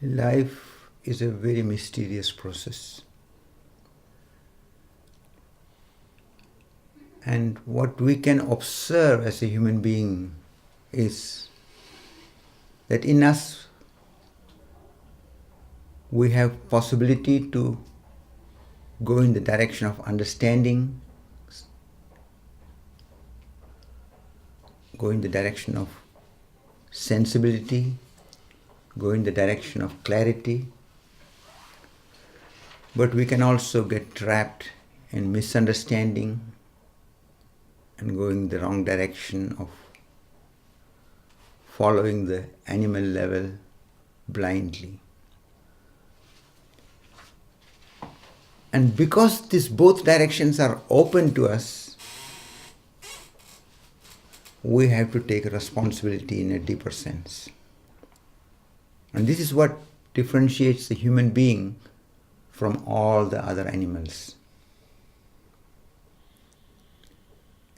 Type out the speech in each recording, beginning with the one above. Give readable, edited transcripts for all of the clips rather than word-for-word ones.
Life is a very mysterious process. And what we can observe as a human being is that in us we have possibility to go in the direction of understanding, go in the direction of sensibility, go in the direction of clarity, but we can also get trapped in misunderstanding and going the wrong direction of following the animal level blindly. And because these both directions are open to us, we have to take responsibility in a deeper sense. And this is what differentiates the human being from all the other animals.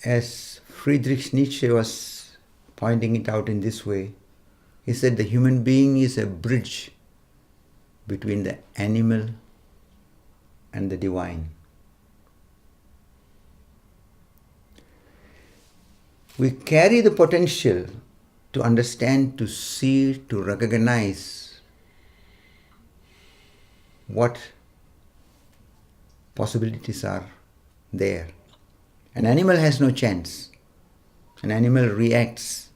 As Friedrich Nietzsche was pointing it out in this way, he said the human being is a bridge between the animal and the divine. We carry the potential to understand, to see, to recognize what possibilities are there. An animal has no chance. An animal reacts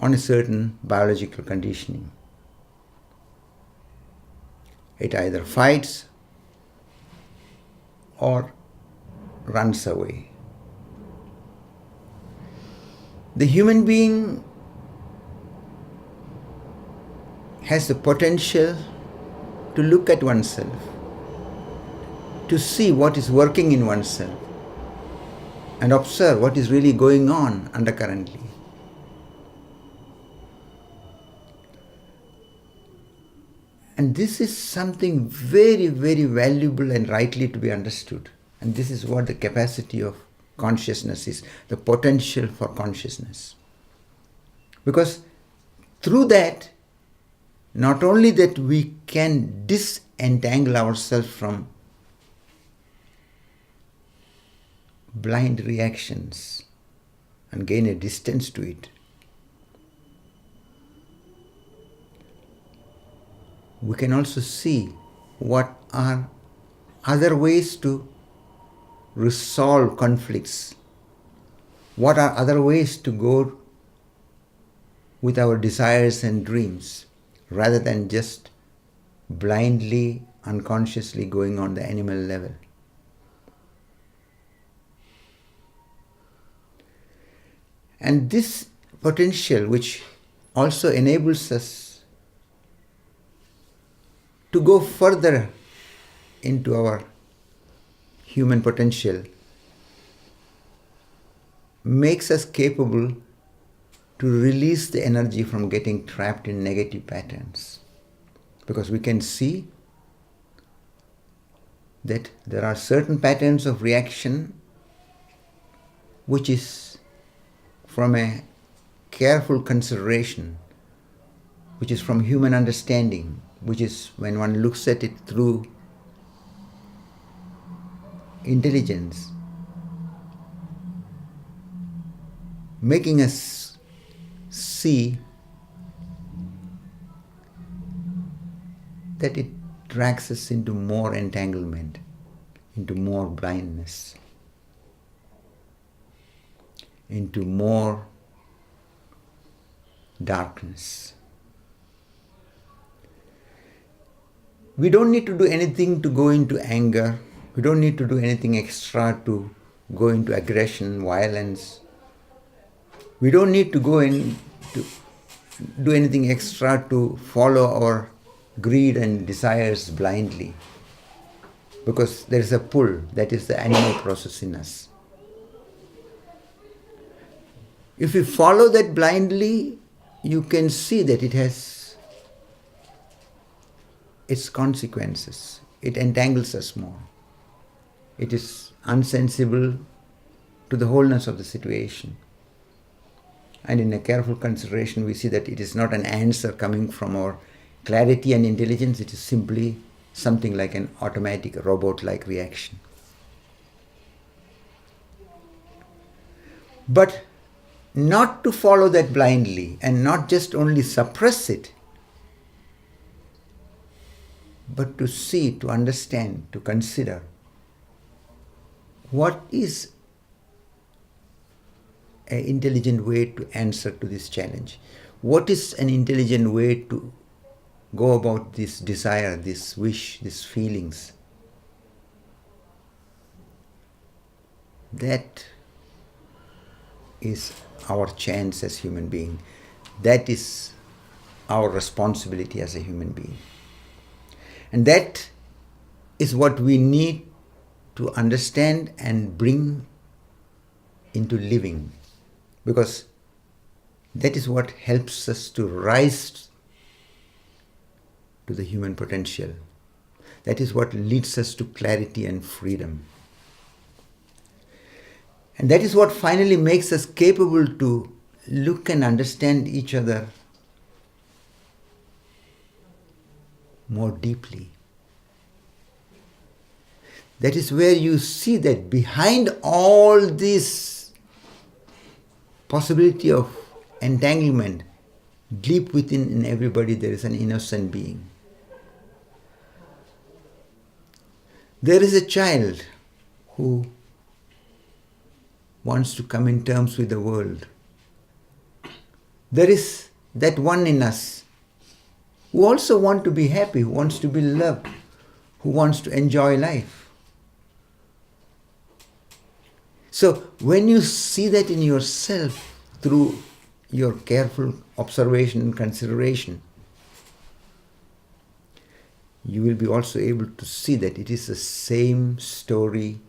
on a certain biological conditioning. It either fights or runs away. The human being has the potential to look at oneself, to see what is working in oneself, and observe what is really going on undercurrently. And this is something very, very valuable and rightly to be understood. And this is what the capacity of consciousness is, the potential for consciousness. Because through that, not only that we can disentangle ourselves from blind reactions and gain a distance to it, we can also see what are other ways to resolve conflicts, what are other ways to go with our desires and dreams, rather than just blindly, unconsciously going on the animal level. And this potential, which also enables us to go further into our human potential, makes us capable to release the energy from getting trapped in negative patterns. Because we can see that there are certain patterns of reaction which is from a careful consideration, which is from human understanding, which is when one looks at it through intelligence, making us see that it drags us into more entanglement, into more blindness, into more darkness. We don't need to do anything to go into anger. We don't need to do anything extra to go into aggression, violence. We don't need to go in to do anything extra to follow our greed and desires blindly. Because there is a pull, that is the animal process in us. If you follow that blindly, you can see that it has its consequences. It entangles us more. It is unsensible to the wholeness of the situation. And in a careful consideration, we see that it is not an answer coming from our clarity and intelligence, it is simply something like an automatic robot-like reaction. But not to follow that blindly and not just only suppress it, but to see, to understand, to consider what is an intelligent way to answer to this challenge. What is an intelligent way to go about this desire, this wish, these feelings? That is our chance as human being. That is our responsibility as a human being. And that is what we need to understand and bring into living, because that is what helps us to rise to the human potential. That is what leads us to clarity and freedom. And that is what finally makes us capable to look and understand each other more deeply. That is where you see that behind all this possibility of entanglement, deep within in everybody there is an innocent being. There is a child who wants to come in terms with the world. There is that one in us who also wants to be happy, who wants to be loved, who wants to enjoy life. So when you see that in yourself through your careful observation and consideration, you will be also able to see that it is the same story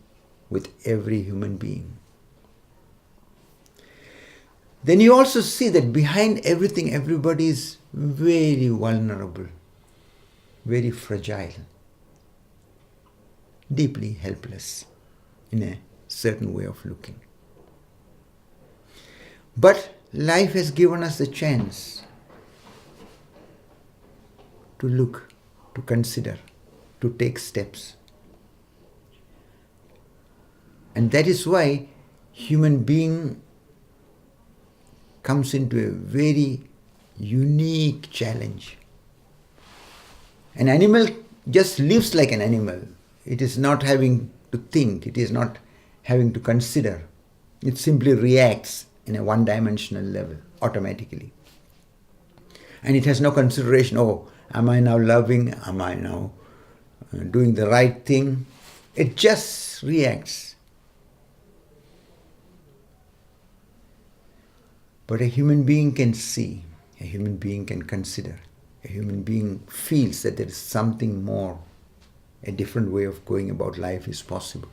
with every human being. Then you also see that behind everything, everybody is very vulnerable, very fragile, deeply helpless in a certain way of looking. But life has given us a chance to look, to consider, to take steps. And that is why human being comes into a very unique challenge. An animal just lives like an animal. It is not having to think, it is not having to consider. It simply reacts in a one-dimensional level, automatically. And it has no consideration, oh, am I now loving? Am I now doing the right thing? It just reacts. But a human being can see, a human being can consider, a human being feels that there is something more, a different way of going about life is possible.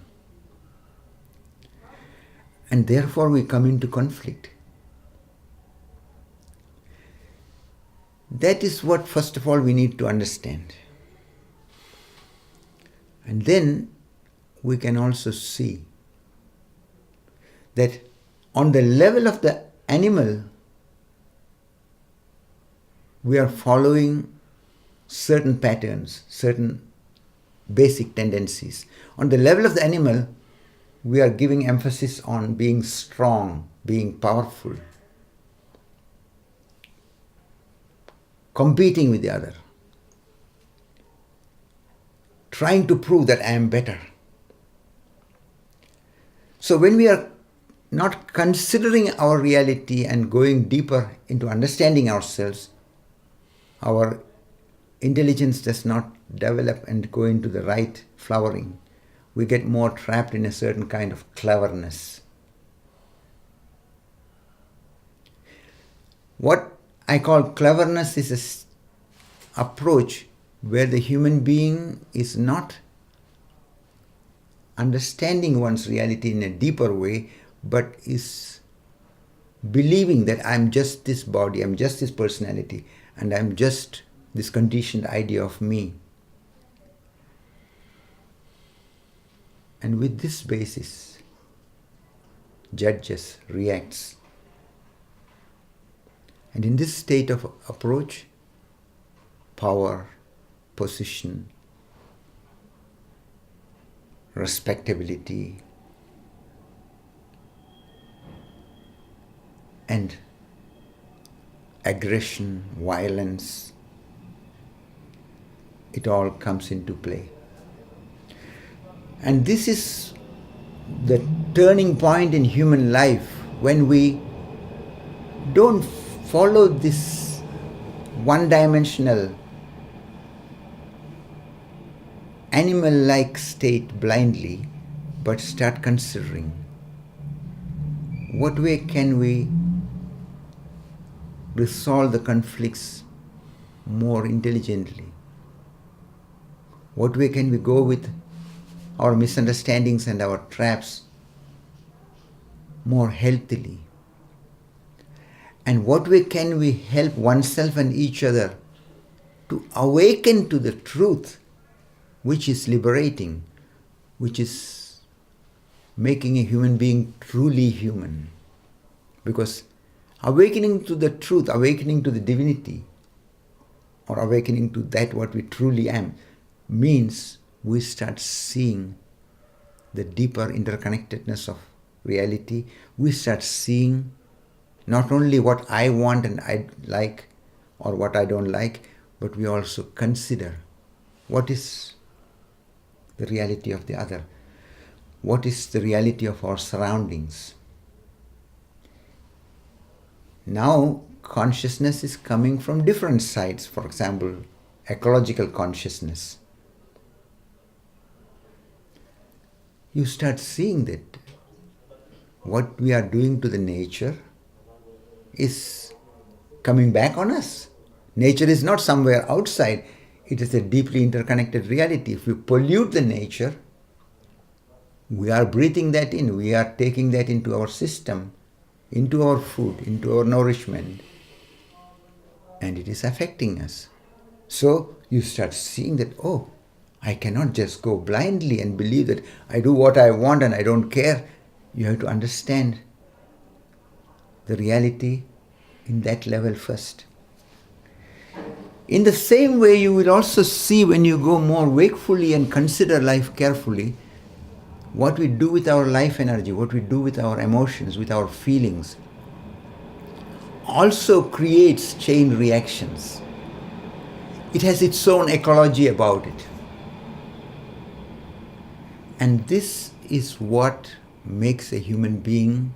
And therefore we come into conflict. That is what, first of all, we need to understand. And then we can also see that on the level of the animal, we are following certain patterns, certain basic tendencies. On the level of the animal, we are giving emphasis on being strong, being powerful, competing with the other, trying to prove that I am better. So when we are not considering our reality and going deeper into understanding ourselves, our intelligence does not develop and go into the right flowering. We get more trapped in a certain kind of cleverness. What I call cleverness is an approach where the human being is not understanding one's reality in a deeper way, but is believing that I'm just this body, I'm just this personality, and I'm just this conditioned idea of me. And with this basis, judges, reacts. And in this state of approach, power, position, respectability, and aggression, violence, it all comes into play. And this is the turning point in human life when we don't follow this one-dimensional, animal-like state blindly, but start considering what way can we resolve the conflicts more intelligently? What way can we go with our misunderstandings and our traps more healthily? And what way can we help oneself and each other to awaken to the truth, which is liberating, which is making a human being truly human? Because awakening to the truth, awakening to the divinity, or awakening to that what we truly am, means we start seeing the deeper interconnectedness of reality. We start seeing not only what I want and I like or what I don't like, but we also consider what is the reality of the other, what is the reality of our surroundings. Now, consciousness is coming from different sides. For example, ecological consciousness. You start seeing that what we are doing to the nature is coming back on us. Nature is not somewhere outside. It is a deeply interconnected reality. If we pollute the nature, we are breathing that in. We are taking that into our system, into our food, into our nourishment. And it is affecting us. So you start seeing that, oh, I cannot just go blindly and believe that I do what I want and I don't care. You have to understand the reality in that level first. In the same way, you will also see when you go more wakefully and consider life carefully, what we do with our life energy, what we do with our emotions, with our feelings, also creates chain reactions. It has its own ecology about it. And this is what makes a human being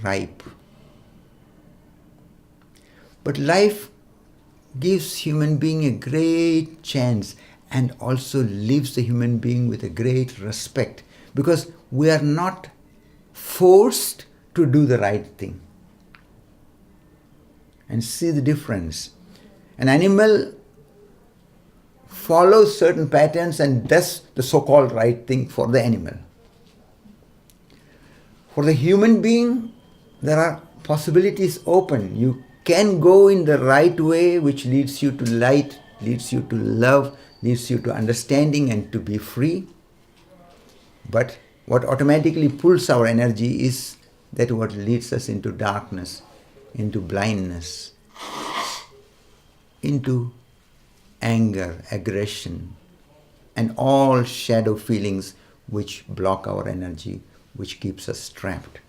ripe. But life gives human being a great chance and also leaves the human being with a great respect, because we are not forced to do the right thing. And see the difference. An animal follows certain patterns and does the so-called right thing for the animal. For the human being, there are possibilities open. You can go in the right way, which leads you to light, leads you to love, leads you to understanding and to be free. But what automatically pulls our energy is that what leads us into darkness, into blindness, into anger, aggression, and all shadow feelings which block our energy, which keeps us trapped.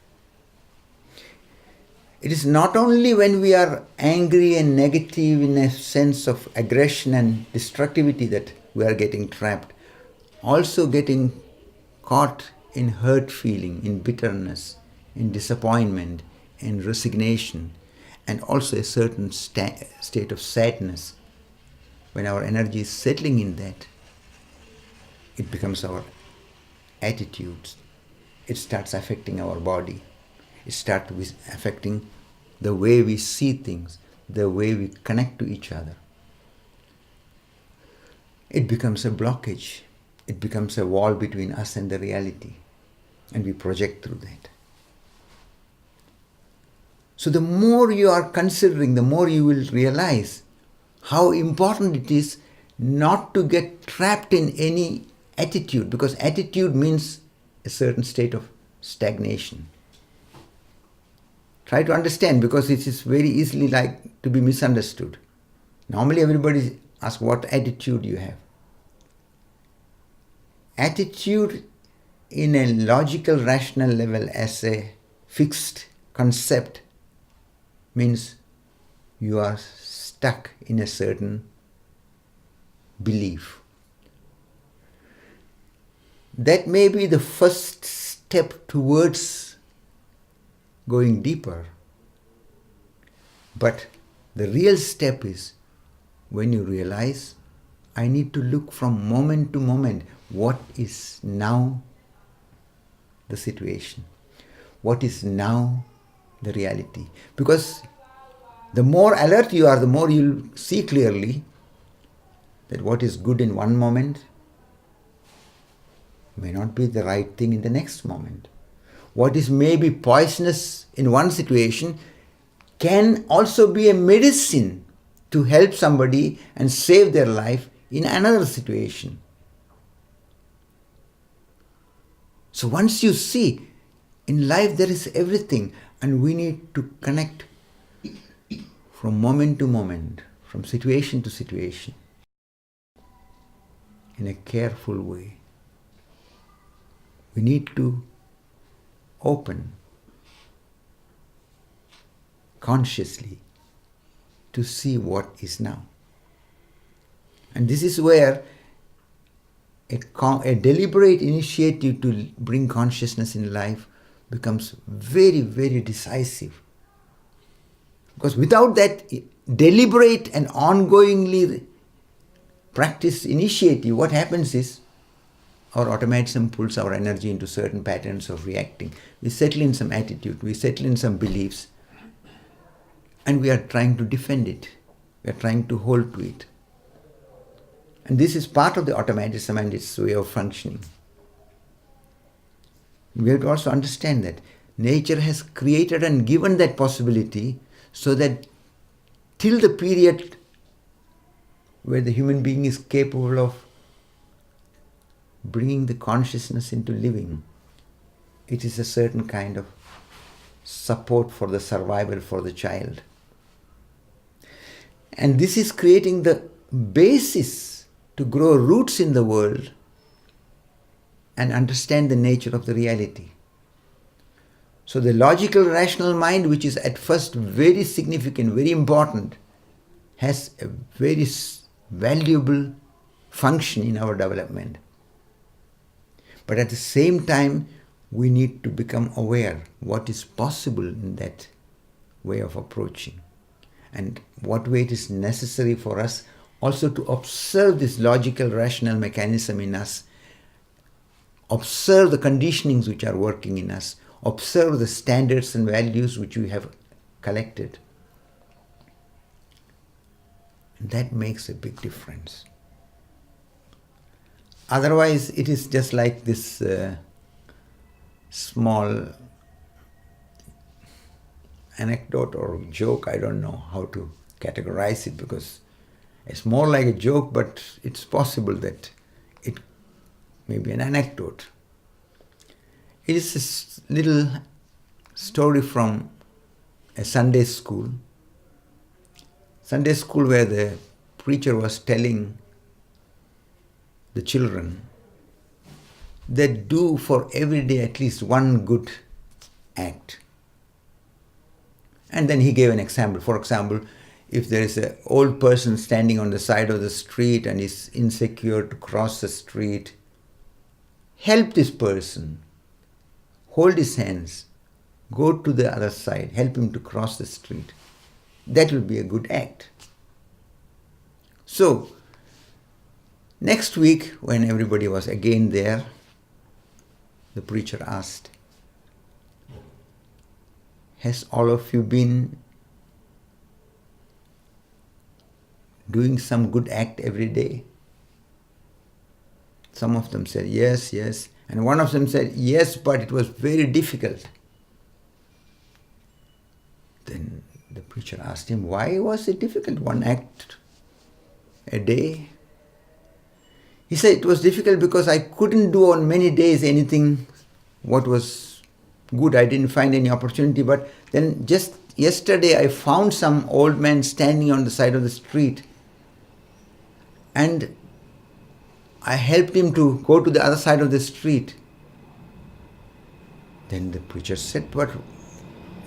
It is not only when we are angry and negative in a sense of aggression and destructivity that we are getting trapped, also getting caught in hurt feeling, in bitterness, in disappointment, in resignation, and also a certain state of sadness. When our energy is settling in that, it becomes our attitudes. It starts affecting our body. It starts affecting the way we see things, the way we connect to each other. It becomes a blockage. It becomes a wall between us and the reality. And we project through that. So the more you are considering, the more you will realize how important it is not to get trapped in any attitude, because attitude means a certain state of stagnation. Try to understand, because it is very easily like to be misunderstood. Normally everybody asks what attitude you have. Attitude in a logical, rational level as a fixed concept means you are stuck in a certain belief. That may be the first step towards going deeper. But the real step is when you realize, I need to look from moment to moment, what is now the situation? What is now the reality? Because the more alert you are, the more you'll see clearly that what is good in one moment may not be the right thing in the next moment. What is maybe poisonous in one situation can also be a medicine to help somebody and save their life in another situation. So once you see, in life there is everything, and we need to connect from moment to moment, from situation to situation, in a careful way. We need to open consciously to see what is now. And this is where a deliberate initiative to bring consciousness in life becomes very, very decisive. Because without that deliberate and ongoingly practiced initiative, what happens is our automatism pulls our energy into certain patterns of reacting. We settle in some attitude, we settle in some beliefs, and we are trying to defend it. We are trying to hold to it. And this is part of the automatism and its way of functioning. We have to also understand that nature has created and given that possibility so that till the period where the human being is capable of bringing the consciousness into living, it is a certain kind of support for the survival for the child. And this is creating the basis to grow roots in the world and understand the nature of the reality. So the logical, rational mind, which is at first very significant, very important, has a very valuable function in our development. But at the same time, we need to become aware what is possible in that way of approaching, and what way it is necessary for us also to observe this logical, rational mechanism in us, observe the conditionings which are working in us, observe the standards and values which we have collected. And that makes a big difference. Otherwise, it is just like this small anecdote or joke. I don't know how to categorize it, because it's more like a joke, but it's possible that it may be an anecdote. It is a little story from a Sunday school. Sunday school where the preacher was telling the children that do for every day at least one good act. And then he gave an example. For example, if there is an old person standing on the side of the street and is insecure to cross the street, help this person. Hold his hands. Go to the other side. Help him to cross the street. That will be a good act. So, next week, when everybody was again there, the preacher asked, has all of you been doing some good act every day? Some of them said, yes, yes. And one of them said, yes, but it was very difficult. Then the preacher asked him, why was it difficult? One act a day? He said, it was difficult because I couldn't do on many days anything what was good. I didn't find any opportunity. But then just yesterday I found some old man standing on the side of the street and I helped him to go to the other side of the street. Then the preacher said, but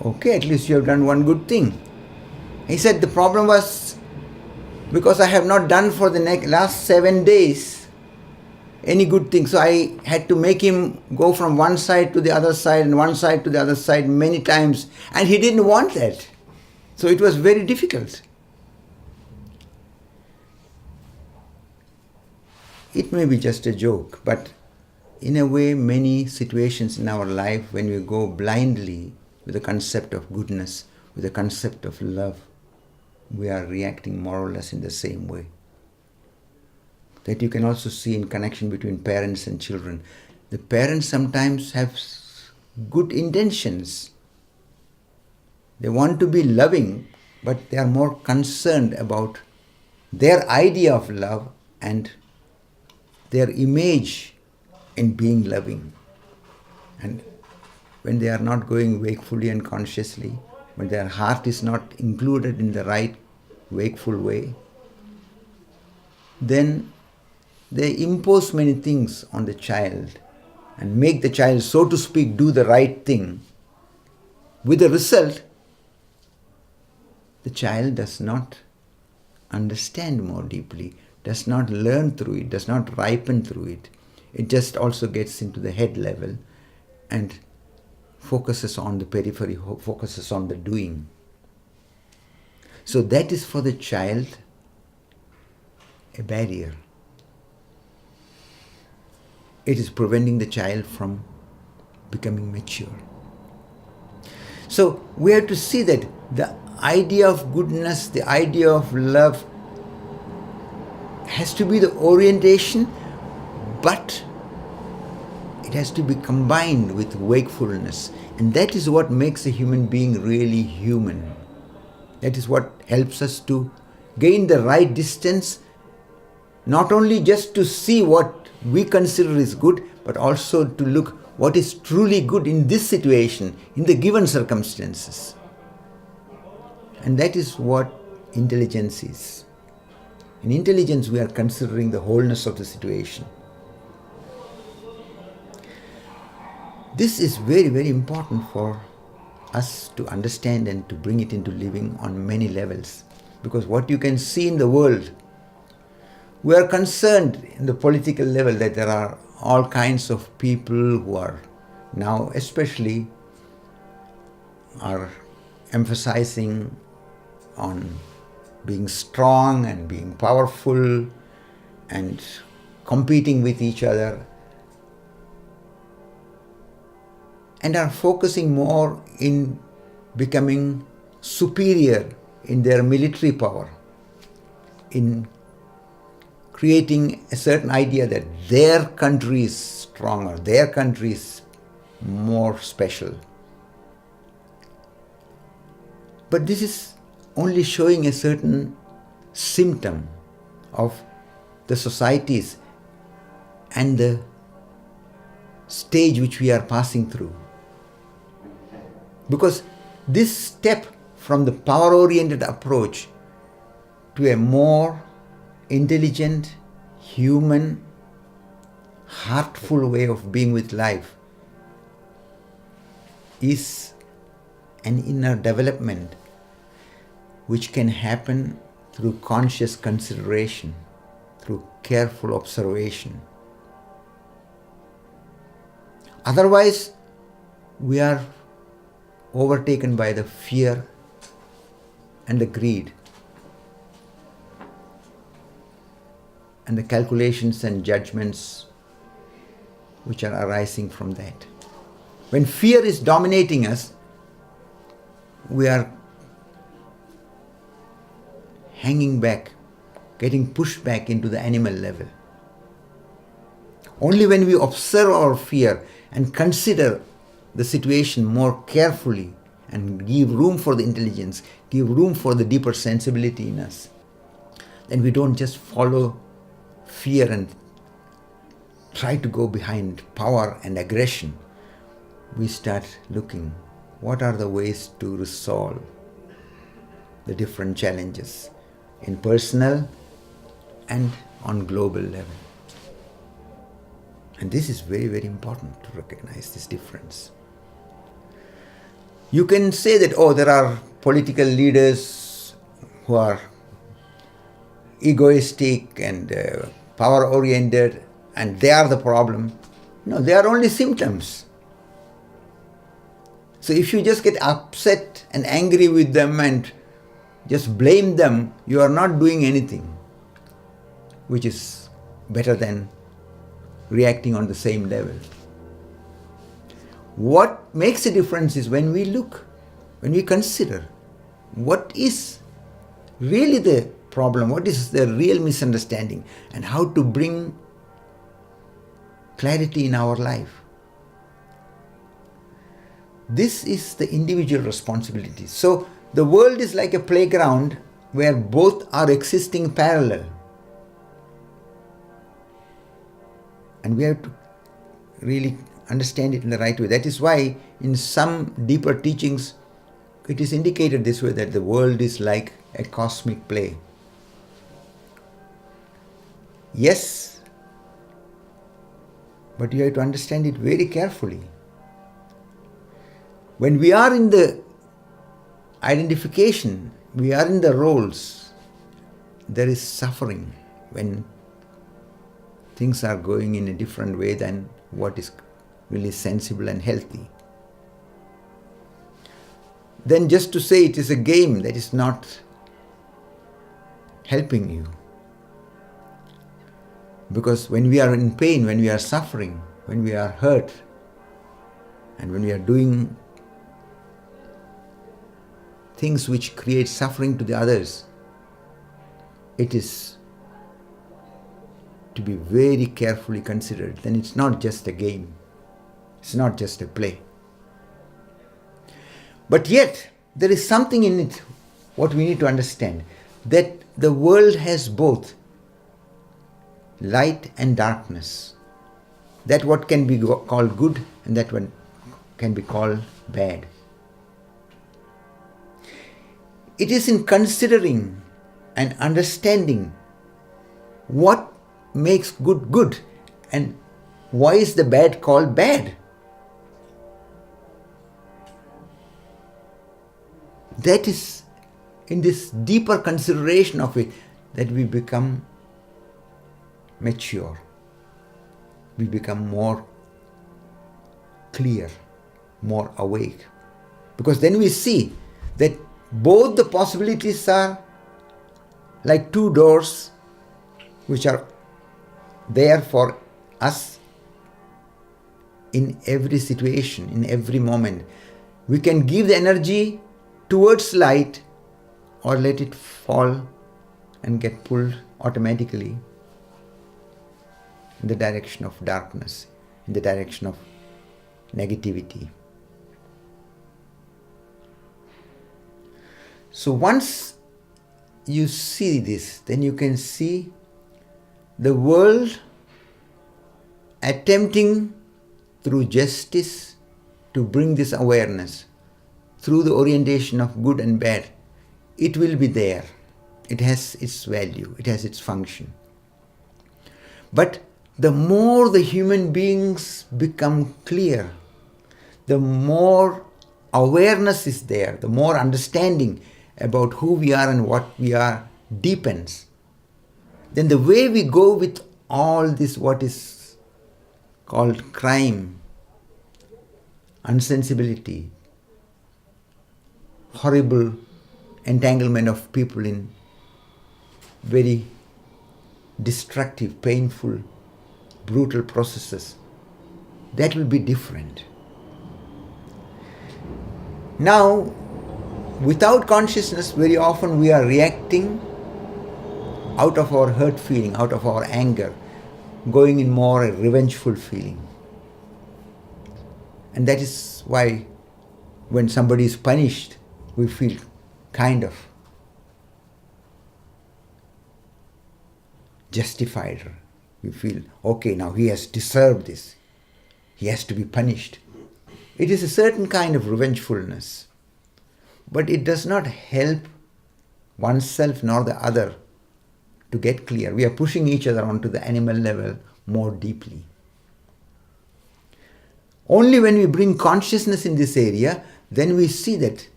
okay, at least you have done one good thing. He said, the problem was because I have not done for the last 7 days any good thing. So I had to make him go from one side to the other side and one side to the other side many times. And he didn't want that. So it was very difficult. It may be just a joke, but in a way, many situations in our life when we go blindly with the concept of goodness, with the concept of love, we are reacting more or less in the same way. That you can also see in connection between parents and children. The parents sometimes have good intentions. They want to be loving, but they are more concerned about their idea of love and their image in being loving. And when they are not going wakefully and consciously, when their heart is not included in the right wakeful way, then they impose many things on the child and make the child, so to speak, do the right thing. With the result, the child does not understand more deeply, does not learn through it, does not ripen through it. It just also gets into the head level and focuses on the periphery, focuses on the doing. So that is for the child a barrier. It is preventing the child from becoming mature. So we have to see that the idea of goodness, the idea of love has to be the orientation, but it has to be combined with wakefulness. And that is what makes a human being really human. That is what helps us to gain the right distance, not only just to see what we consider is good, but also to look what is truly good in this situation, in the given circumstances. And that is what intelligence is. In intelligence, we are considering the wholeness of the situation. This is very, very important for us to understand and to bring it into living on many levels. Because what you can see in the world, we are concerned in the political level that there are all kinds of people who are now especially are emphasizing on being strong and being powerful and competing with each other, and are focusing more in becoming superior in their military power, in creating a certain idea that their country is stronger, their country is more special. But this is only showing a certain symptom of the societies and the stage which we are passing through. Because this step from the power-oriented approach to a more intelligent, human, heartful way of being with life is an inner development which can happen through conscious consideration, through careful observation. Otherwise, we are overtaken by the fear and the greed and the calculations and judgments which are arising from that. When fear is dominating us, we are hanging back, getting pushed back into the animal level. Only when we observe our fear and consider the situation more carefully and give room for the intelligence, give room for the deeper sensibility in us, then we don't just follow fear and try to go behind power and aggression. We start looking, what are the ways to resolve the different challenges in personal and on global level. And this is very, very important to recognize this difference. You can say that, there are political leaders who are egoistic and power-oriented, and they are the problem. No, they are only symptoms. So if you just get upset and angry with them and just blame them, you are not doing anything which is better than reacting on the same level. What makes a difference is when we look, when we consider what is really the problem, what is the real misunderstanding, and how to bring clarity in our life. This is the individual responsibility. So the world is like a playground where both are existing parallel. And we have to really understand it in the right way. That is why in some deeper teachings, it is indicated this way, that the world is like a cosmic play. Yes, but you have to understand it very carefully. When we are in the identification, we are in the roles, there is suffering when things are going in a different way than what is really sensible and healthy. Then just to say it is a game, that is not helping you. Because when we are in pain, when we are suffering, when we are hurt, and when we are doing things which create suffering to the others, it is to be very carefully considered. Then it's not just a game. It's not just a play. But yet, there is something in it, what we need to understand, that the world has both light and darkness. That what can be called good and that one can be called bad. It is in considering and understanding what makes good good and why is the bad called bad. That is in this deeper consideration of it that we become mature. We become more clear, more awake. Because then we see that both the possibilities are like two doors which are there for us in every situation, in every moment. We can give the energy towards light or let it fall and get pulled automatically in the direction of darkness, in the direction of negativity. So once you see this, then you can see the world attempting through justice to bring this awareness, through the orientation of good and bad. It will be there. It has its value. It has its function. But the more the human beings become clear, the more awareness is there, the more understanding about who we are and what we are deepens. Then the way we go with all this, what is called crime, insensibility, horrible entanglement of people in very destructive, painful, brutal processes, that will be different. Now, without consciousness, very often we are reacting out of our hurt feeling, out of our anger, going in more a revengeful feeling. And that is why when somebody is punished, we feel kind of justified. We feel, okay, now he has deserved this. He has to be punished. It is a certain kind of revengefulness. But it does not help oneself nor the other to get clear. We are pushing each other onto the animal level more deeply. Only when we bring consciousness in this area, then we see that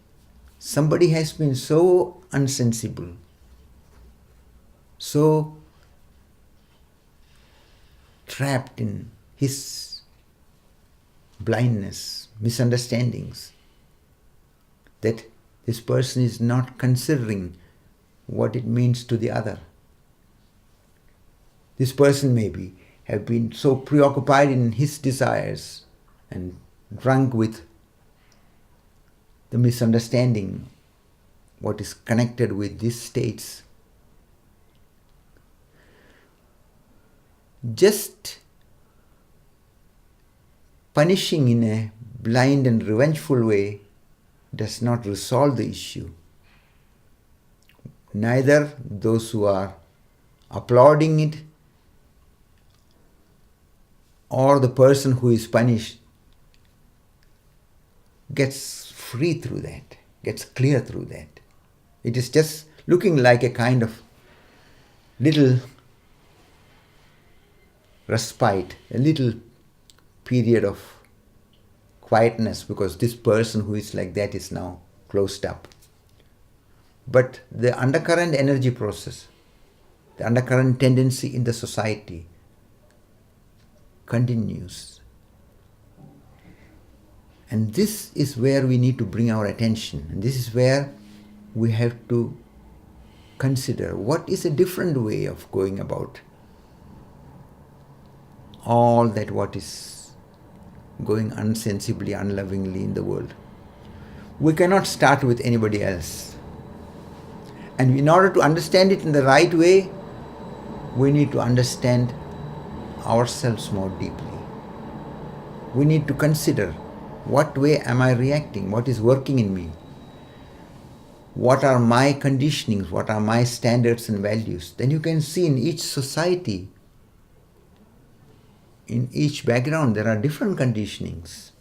somebody has been so unsensible, so trapped in his blindness, misunderstandings, that this person is not considering what it means to the other. This person maybe have been so preoccupied in his desires and drunk with the misunderstanding, what is connected with these states. Just punishing in a blind and revengeful way does not resolve the issue. Neither those who are applauding it or the person who is punished gets free through that, gets clear through that. It is just looking like a kind of little respite, a little period of quietness, because this person who is like that is now closed up. But the undercurrent energy process, the undercurrent tendency in the society continues. And this is where we need to bring our attention. And this is where we have to consider what is a different way of going about all that what is going unsensibly, unlovingly in the world. We cannot start with anybody else. And in order to understand it in the right way, we need to understand ourselves more deeply. We need to consider, what way am I reacting? What is working in me? What are my conditionings? What are my standards and values? Then you can see in each society, in each background, there are different conditionings.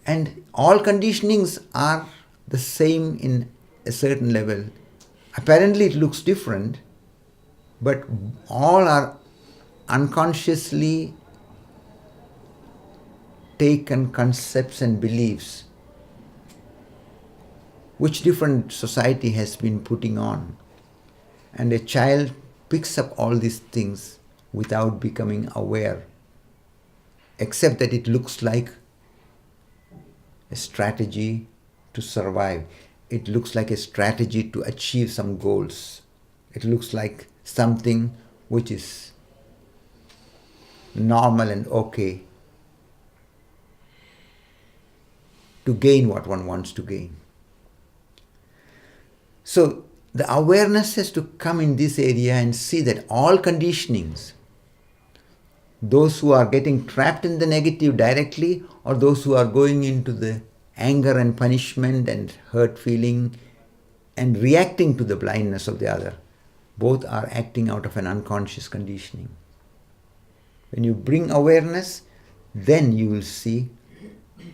And all conditionings are the same in a certain level. Apparently it looks different, but all are unconsciously taken concepts and beliefs which different society has been putting on. And a child picks up all these things without becoming aware, except that it looks like a strategy to survive. It looks like a strategy to achieve some goals. It looks like something which is normal and okay to gain what one wants to gain. So the awareness has to come in this area and see that all conditionings, those who are getting trapped in the negative directly or those who are going into the anger and punishment and hurt feeling and reacting to the blindness of the other, both are acting out of an unconscious conditioning. When you bring awareness, then you will see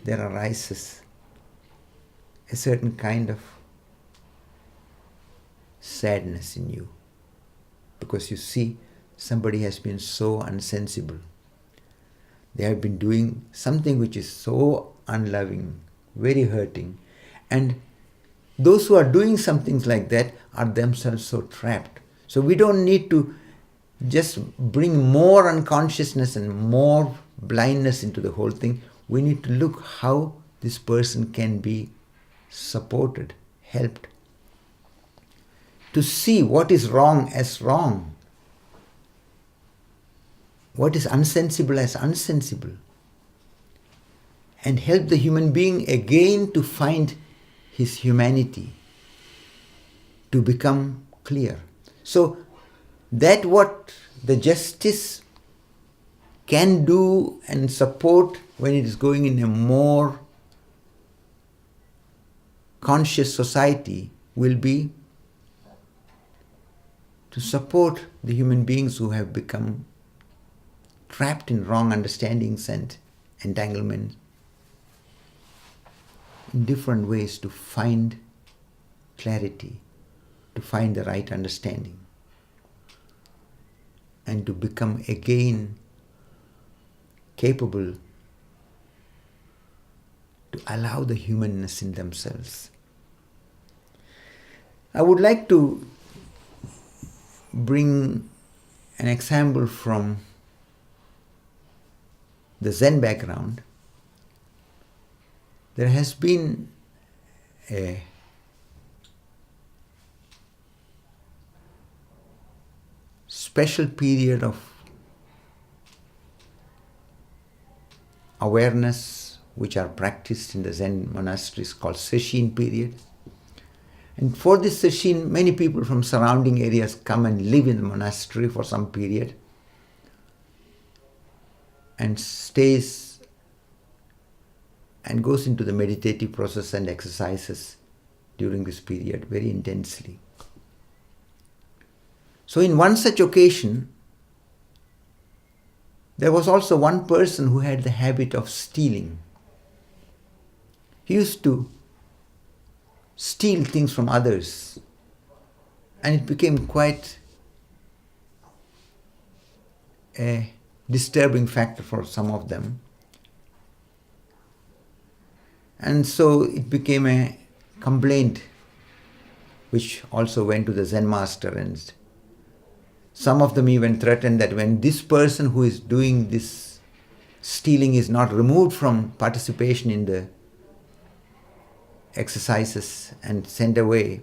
there arises a certain kind of sadness in you, because you see somebody has been so unsensible. They have been doing something which is so unloving, very hurting. And those who are doing some things like that are themselves so trapped. So we don't need to just bring more unconsciousness and more blindness into the whole thing. We need to look how this person can be supported, helped, to see what is wrong as wrong, what is unsensible as unsensible, and help the human being again to find his humanity, to become clear. So that what the justice can do and support when it is going in a more conscious society will be to support the human beings who have become trapped in wrong understandings and entanglements in different ways, to find clarity, to find the right understanding and to become again capable to allow the humanness in themselves. I would like to bring an example from the Zen background. There has been a special period of awareness which are practiced in the Zen monasteries called sesshin period. And for this sesshin, many people from surrounding areas come and live in the monastery for some period and stays and goes into the meditative process and exercises during this period very intensely. So in one such occasion, there was also one person who had the habit of stealing. He used to steal things from others, and it became quite a disturbing factor for some of them. And so it became a complaint which also went to the Zen master, and some of them even threatened that when this person who is doing this stealing is not removed from participation in the exercises and sent away,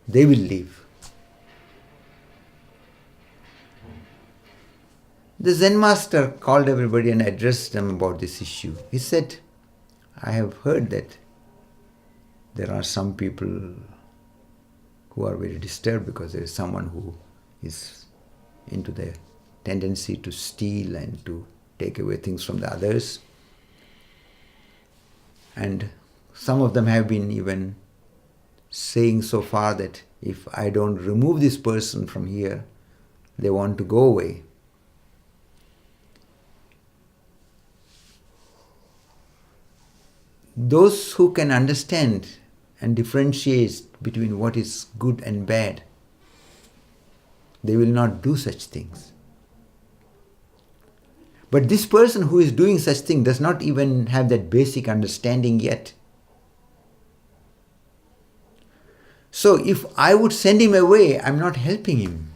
they will leave. The Zen master called everybody and addressed them about this issue. He said, I have heard that there are some people who are very disturbed because there is someone who is into the tendency to steal and to take away things from the others. And some of them have been even saying so far that if I don't remove this person from here, they want to go away. Those who can understand and differentiate between what is good and bad, they will not do such things. But this person who is doing such thing does not even have that basic understanding yet. So if I would send him away, I'm not helping him.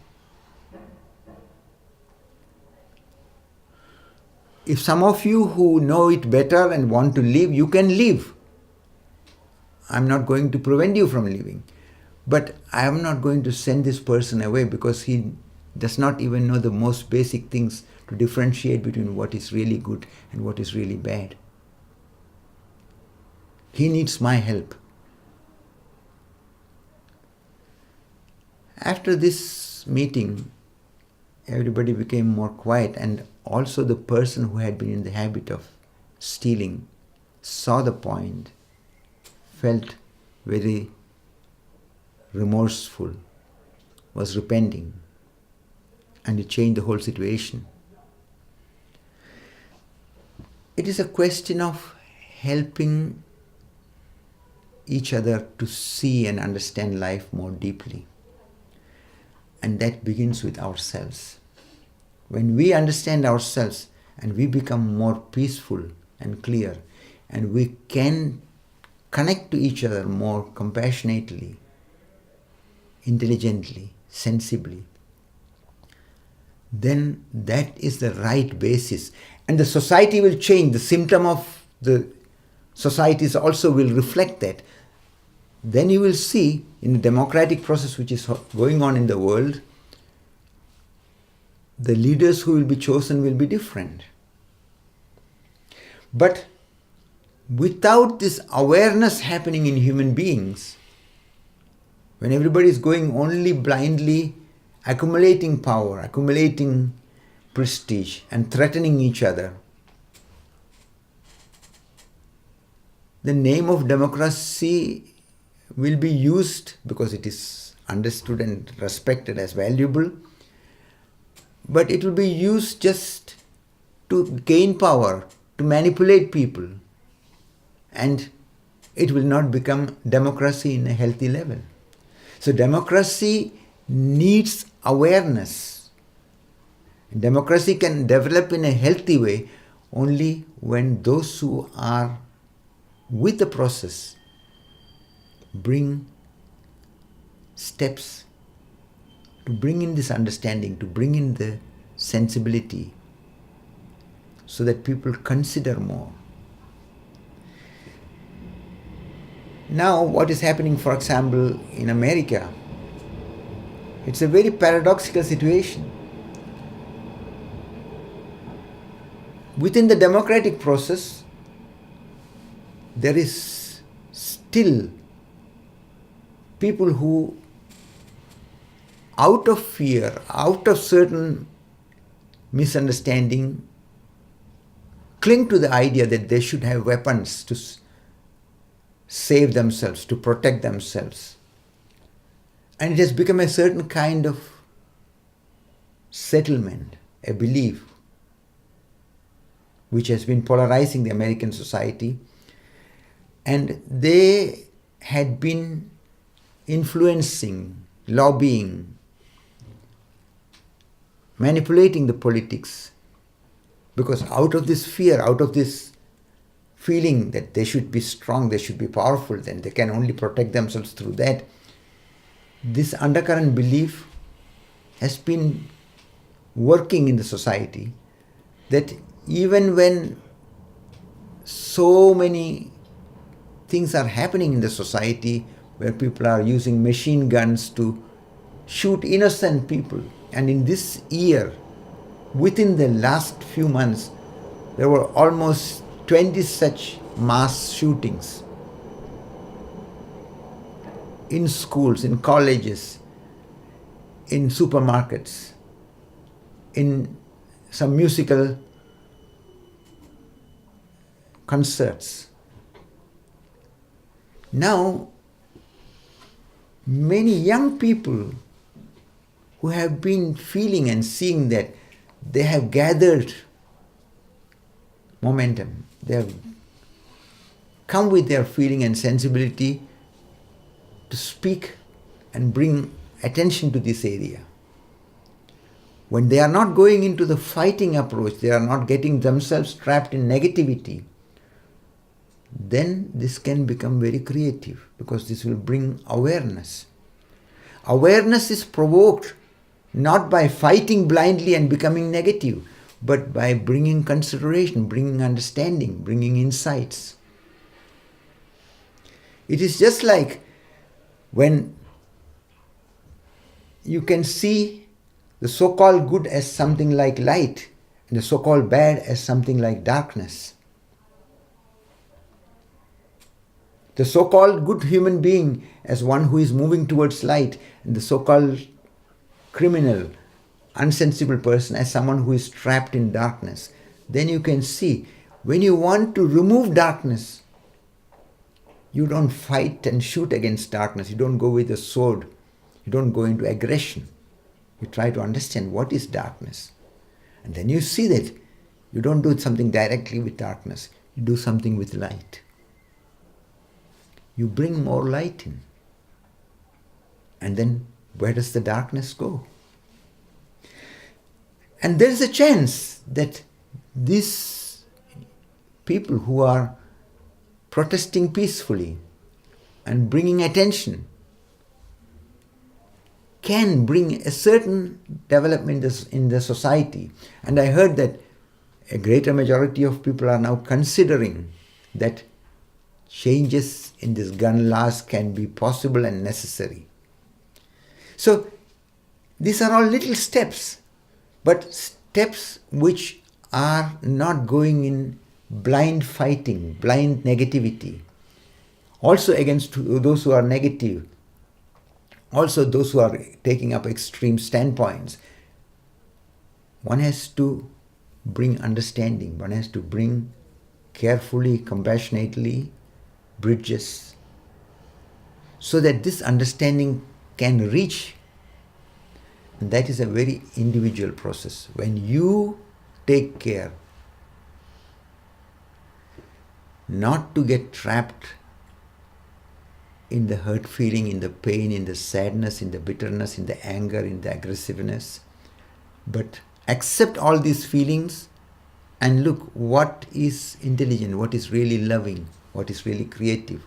If some of you who know it better and want to leave, you can leave. I'm not going to prevent you from leaving. But I am not going to send this person away because he does not even know the most basic things to differentiate between what is really good and what is really bad. He needs my help. After this meeting, everybody became more quiet, and also the person who had been in the habit of stealing saw the point, felt very remorseful, was repenting, and it changed the whole situation. It is a question of helping each other to see and understand life more deeply. And that begins with ourselves. When we understand ourselves and we become more peaceful and clear, and we can connect to each other more compassionately, intelligently, sensibly, then that is the right basis. And the society will change. The symptom of the societies also will reflect that. Then you will see in the democratic process which is going on in the world, the leaders who will be chosen will be different. But without this awareness happening in human beings, when everybody is going only blindly accumulating power, accumulating prestige and threatening each other, the name of democracy will be used because it is understood and respected as valuable, but it will be used just to gain power, to manipulate people, and it will not become democracy in a healthy level. So democracy needs awareness. Democracy can develop in a healthy way only when those who are with the process bring steps to bring in this understanding, to bring in the sensibility, so that people consider more. Now, what is happening, for example, in America, it's a very paradoxical situation. Within the democratic process, there is still people who, out of fear, out of certain misunderstanding, cling to the idea that they should have weapons to save themselves, to protect themselves. And it has become a certain kind of settlement, a belief, which has been polarizing the American society. And they had been influencing, lobbying, manipulating the politics, because out of this fear, out of this feeling that they should be strong, they should be powerful, then they can only protect themselves through that, this undercurrent belief has been working in the society, that even when so many things are happening in the society where people are using machine guns to shoot innocent people, and in this year, within the last few months, there were almost 20 such mass shootings in schools, in colleges, in supermarkets, in some musical concerts. Now, many young people who have been feeling and seeing that they have gathered momentum, they have come with their feeling and sensibility to speak and bring attention to this area. When they are not going into the fighting approach, they are not getting themselves trapped in negativity, then this can become very creative, because this will bring awareness. Awareness is provoked not by fighting blindly and becoming negative, but by bringing consideration, bringing understanding, bringing insights. It is just like when you can see the so-called good as something like light and the so-called bad as something like darkness. The so-called good human being as one who is moving towards light, and the so-called criminal, unsensible person as someone who is trapped in darkness. Then you can see, when you want to remove darkness, you don't fight and shoot against darkness. You don't go with a sword. You don't go into aggression. You try to understand what is darkness. And then you see that you don't do something directly with darkness. You do something with light. You bring more light in. And then where does the darkness go? And there is a chance that these people who are protesting peacefully and bringing attention can bring a certain development in the society. And I heard that a greater majority of people are now considering that changes in these gun laws can be possible and necessary. So these are all little steps, but steps which are not going in blind fighting, blind negativity. Also against those who are negative, also those who are taking up extreme standpoints. One has to bring understanding, one has to bring carefully, compassionately bridges, so that this understanding can reach. And that is a very individual process. When you take care not to get trapped in the hurt feeling, in the pain, in the sadness, in the bitterness, in the anger, in the aggressiveness. But accept all these feelings and look what is intelligent, what is really loving, what is really creative,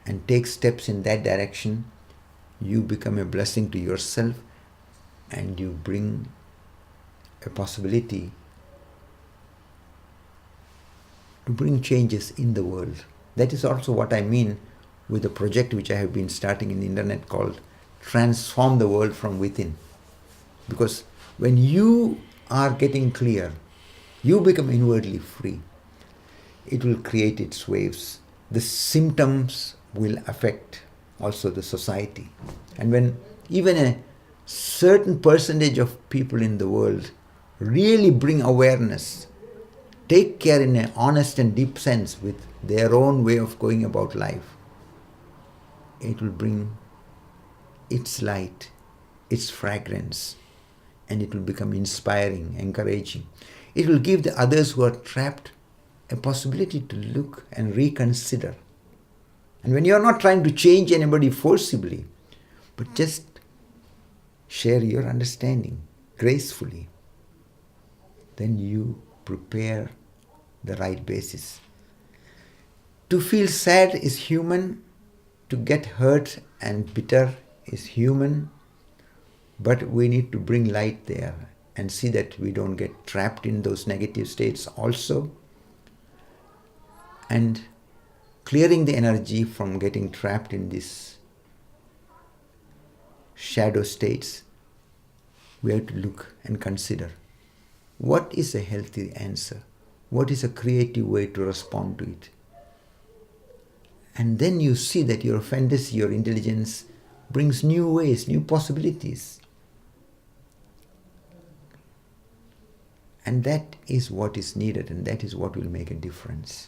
and take steps in that direction. You become a blessing to yourself, and you bring a possibility to bring changes in the world. That is also what I mean with the project which I have been starting in the internet called Transform the World from Within. Because when you are getting clear, you become inwardly free. It will create its waves. The symptoms will affect also the society. And when even a certain percentage of people in the world really bring awareness, take care in an honest and deep sense with their own way of going about life, it will bring its light, its fragrance, and it will become inspiring, encouraging. It will give the others who are trapped a possibility to look and reconsider. And when you are not trying to change anybody forcibly, but just share your understanding gracefully, then you prepare the right basis. To feel sad is human, to get hurt and bitter is human, but we need to bring light there and see that we don't get trapped in those negative states also. And clearing the energy from getting trapped in these shadow states, we have to look and consider what is a healthy answer, what is a creative way to respond to it. And then you see that your fantasy, your intelligence brings new ways, new possibilities. And that is what is needed, and that is what will make a difference.